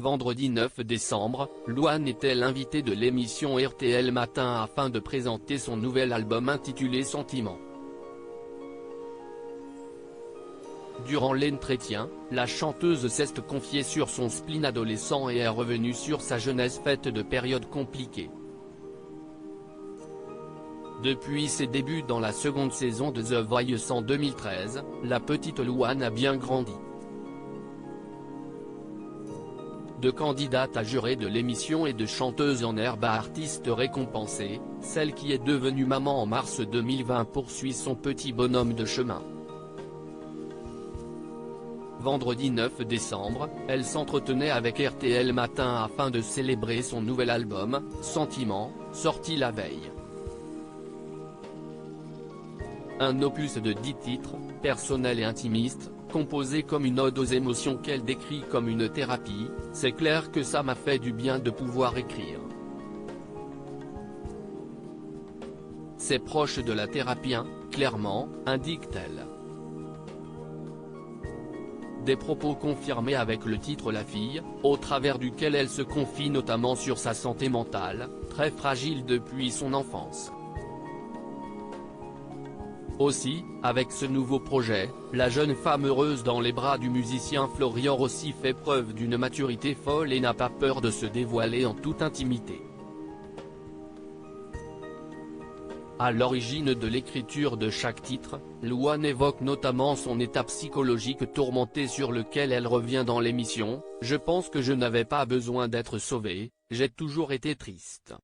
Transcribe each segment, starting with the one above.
vendredi 9 décembre, Louane était l'invitée de l'émission RTL Matin afin de présenter son nouvel album intitulé Sentiment. Durant l'entretien, la chanteuse s'est confiée sur son spleen adolescent et est revenue sur sa jeunesse faite de périodes compliquées. Depuis ses débuts dans la seconde saison de The Voice en 2013, la petite Louane a bien grandi. De candidate à jurée de l'émission et de chanteuse en herbe à artiste récompensée, celle qui est devenue maman en mars 2020 poursuit son petit bonhomme de chemin. Vendredi 9 décembre, elle s'entretenait avec RTL Matin afin de célébrer son nouvel album, Sentiment, sorti la veille. Un opus de 10 titres, personnel et intimiste, composé comme une ode aux émotions qu'elle décrit comme une thérapie. C'est clair que ça m'a fait du bien de pouvoir écrire. C'est proche de la thérapie, clairement, indique-t-elle. Des propos confirmés avec le titre La Fille, au travers duquel elle se confie notamment sur sa santé mentale, très fragile depuis son enfance. Aussi, avec ce nouveau projet, la jeune femme heureuse dans les bras du musicien Florian Rossi fait preuve d'une maturité folle et n'a pas peur de se dévoiler en toute intimité. À l'origine de l'écriture de chaque titre, Louane évoque notamment son état psychologique tourmenté sur lequel elle revient dans l'émission. « Je pense que je n'avais pas besoin d'être sauvée, j'ai toujours été triste.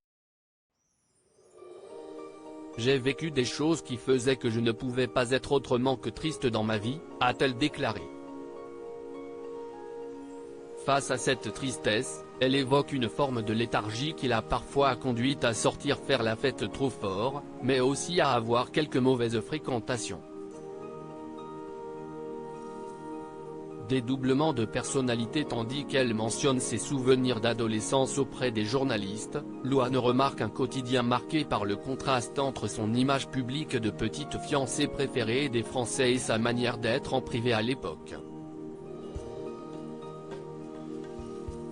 J'ai vécu des choses qui faisaient que je ne pouvais pas être autrement que triste dans ma vie », a-t-elle déclaré. Face à cette tristesse, elle évoque une forme de léthargie qui l'a parfois conduite à sortir faire la fête trop fort, mais aussi à avoir quelques mauvaises fréquentations. Dédoublement de personnalité. Tandis qu'elle mentionne ses souvenirs d'adolescence auprès des journalistes, Louane remarque un quotidien marqué par le contraste entre son image publique de petite fiancée préférée des Français et sa manière d'être en privé à l'époque.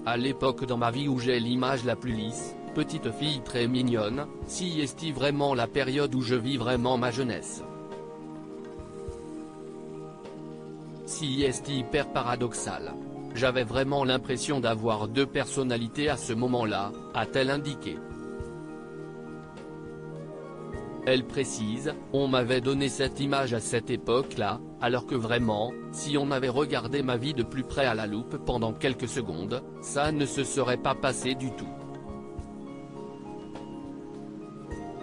À l'époque dans ma vie où j'ai l'image la plus lisse, petite fille très mignonne, si est-il vraiment la période où je vis vraiment ma jeunesse. Si est hyper paradoxal. J'avais vraiment l'impression d'avoir deux personnalités à ce moment-là, a-t-elle indiqué. Elle précise, on m'avait donné cette image à cette époque-là, alors que vraiment, si on avait regardé ma vie de plus près à la loupe pendant quelques secondes, ça ne se serait pas passé du tout.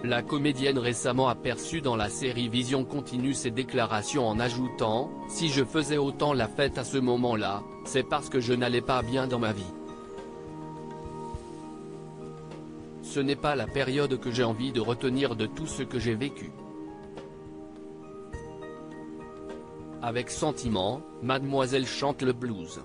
La comédienne récemment aperçue dans la série Vision continue ses déclarations en ajoutant « Si je faisais autant la fête à ce moment-là, c'est parce que je n'allais pas bien dans ma vie. Ce n'est pas la période que j'ai envie de retenir de tout ce que j'ai vécu. » Avec Sentiment, Mademoiselle chante le blues.